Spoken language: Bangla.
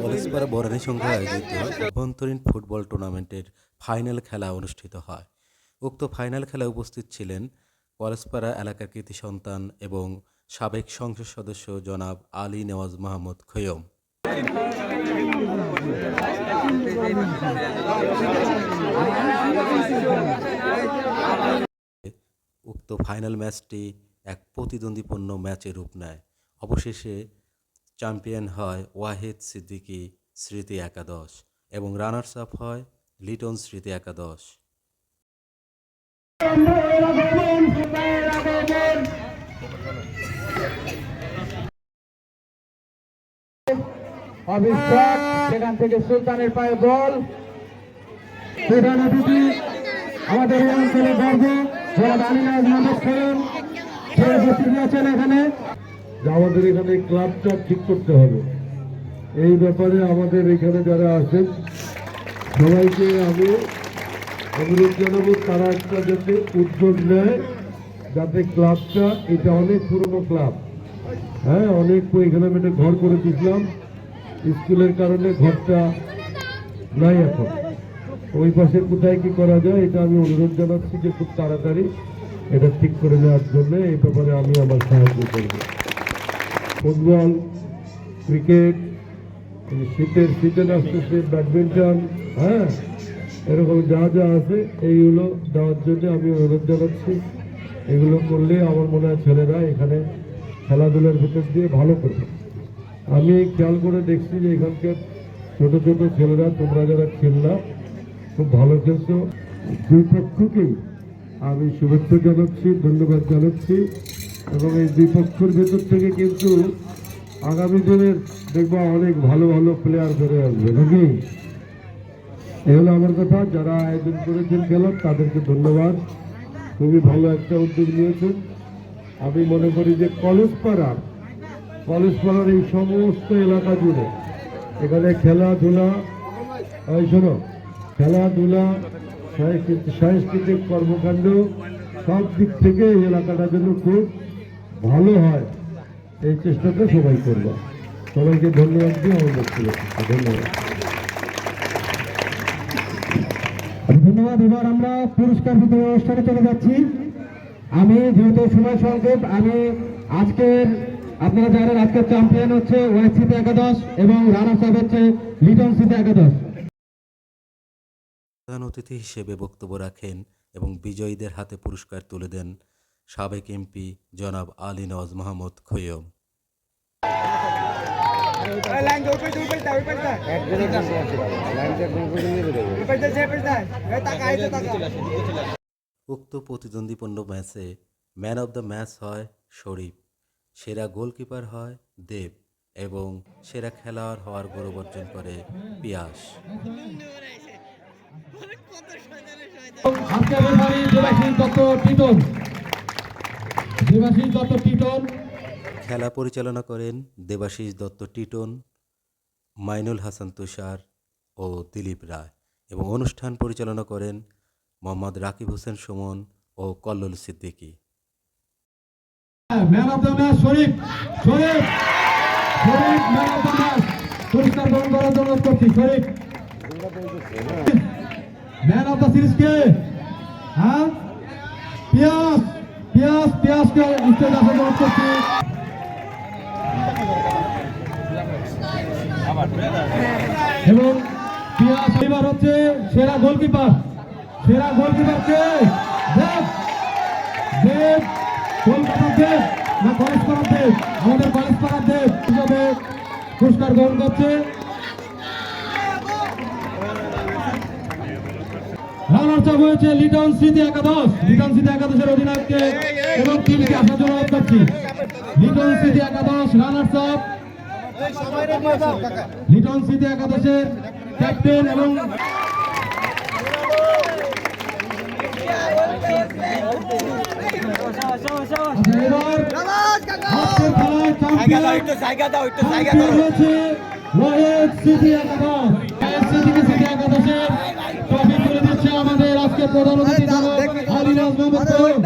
কলেজপাড়া বরানী সংঘে আয়োজিত অভ্যন্তরীণ ফুটবল টুর্নামেন্টের ফাইনাল খেলা অনুষ্ঠিত হয়। উক্ত ফাইনাল খেলায় উপস্থিত ছিলেন কলেজপাড়া এলাকার কৃতি সন্তান এবং সাবেক সংসদ সদস্য জনাব আলী নেওয়াজ মাহমুদ খৈয়ম। উক্ত ফাইনাল ম্যাচটি এক প্রতিদ্বন্দ্বিপূর্ণ ম্যাচে রূপ নেয়। অবশেষে চ্যাম্পিয়ন হয় ওয়াহিদ সিদ্দিকী স্মৃতি একাদশ এবং রানার্স আপ হয় লিটন স্মৃতি একাদশ। সেখান থেকে সুলতানের পায়ে বল। প্রধান অতিথি আমাদের এই অঞ্চলের গর্ব জনাব আলী নেওয়াজ মাহমুদ খৈয়ম আছেন এখানে। আমাদের এখানে ক্লাবটা ঠিক করতে হবে, এই ব্যাপারে আমাদের এখানে যারা আছেন সবাইকে আমি অনুরোধ জানাবো তারা একটা যাতে উদ্যোগ নেয়, যাতে ক্লাবটা, এটা অনেক পুরনো ক্লাব, হ্যাঁ অনেক এখানে আমি একটা ঘর করে দিয়েছিলাম, স্কুলের কারণে ঘরটা নাই এখন, ওই পাশে কোথায় কি করা যায় এটা আমি অনুরোধ জানাচ্ছি যে খুব তাড়াতাড়ি এটা ঠিক করে নেওয়ার জন্য। এই ব্যাপারে আমি আমার সাহায্য করব। ফুটবল, ক্রিকেট, শীতের সিজন আসতেছে, ব্যাডমিন্টন, হ্যাঁ এরকম যা যা আছে এইগুলো দেওয়ার জন্য আমি অনুরোধ জানাচ্ছি। এগুলো করলে আমার মনে হয় ছেলেরা এখানে খেলাধুলার ভিতর দিয়ে ভালো করবে। আমি খেয়াল করে দেখছি যে এখানকার ছোট ছোট ছেলেরা, তোমরা যারা খেললা খুব ভালো খেলছো, দুই পক্ষকেই আমি শুভেচ্ছা জানাচ্ছি, ধন্যবাদ জানাচ্ছি। এবং এই দুই পক্ষের ভেতর থেকে কিন্তু আগামী দিনের দেখবো অনেক ভালো ভালো প্লেয়ার বেড়ে আসবে নাকি? এই হলো আমার কথা। যারা আয়োজন করেছেন খেলার তাদেরকে ধন্যবাদ, খুবই ভালো একটা উদ্যোগ নিয়েছেন। আমি মনে করি যে কলেজপাড়ার এই সমস্ত এলাকা জুড়ে এখানে খেলাধুলা, শোনো, খেলাধুলা, সাংস্কৃতিক কর্মকাণ্ড সব দিক থেকে এই এলাকাটা যেন খুব ভালো হয়, এই চেষ্টাটা সবাই করবো। সবাইকে ধন্যবাদ দিয়ে আমার বক্তব্য। ধন্যবাদ। ধন্যবাদ। এবার আমরা পুরস্কার বিতরণ অনুষ্ঠানে চলে যাচ্ছি। আমি যেহেতু সময় সংক্ষেপ, আমি আপনারা জানেন আজকের চ্যাম্পিয়ন হচ্ছে ওয়াহিদ স্মৃতি একাদশ এবং রানার্স আপ হচ্ছে লিটন স্মৃতি একাদশ। প্রধান অতিথি হিসেবে বক্তব্য রাখেন এবং বিজয়ীদের হাতে পুরস্কার তুলে দেন সাবেক এমপি জনাব আলী নেওয়াজ মাহমুদ খৈয়ম। উক্ত প্রতিদ্বন্দ্বিপূর্ণ ম্যাচে ম্যান অব দ্য ম্যাচ হয় শরীফ, সেরা গোলকিপার হয় দেব এবং সেরা খেলোয়াড় হওয়ার গৌরব অর্জন করে পিয়াস। খেলা পরিচালনা করেন দেবাশিস দত্ত টিটন, মাইনুল হাসান তুষার ও দিলীপ রায় এবং অনুষ্ঠান পরিচালনা করেন মোহাম্মদ রাকিব হোসেন সুমন ও Kallol Siddiqui. Man of the match Sharif man of the match পুরস্কার গ্রহণ করার জন্য অনুরোধ করছি। Sharif man of the series কে? হ্যাঁ, পিয়াসকে স্টেজ আসতে অনুরোধ করছি। এবং পিয়াস এবার হচ্ছে সেরা গোলকিপার কে? দেব কলকাতার দেব না কলেজ পাড়ার দেব? আমাদের কলেজ পাড়ার দেব হিসাবে পুরস্কার গ্রহণ করছে। রানার্স আপ হয়েছে লিটন স্মৃতি একাদশের অধিনায়ককে এবং টিমকে আসার জন্য অনুরোধ করছি। লিটন স্মৃতি একাদশ রানার্স আপ, লিটন স্মৃতি একাদশের ক্যাপ্টেন এবং আমাদের আজকে প্রধান অতিথি আলী নেওয়াজ মাহমুদ খৈয়ম।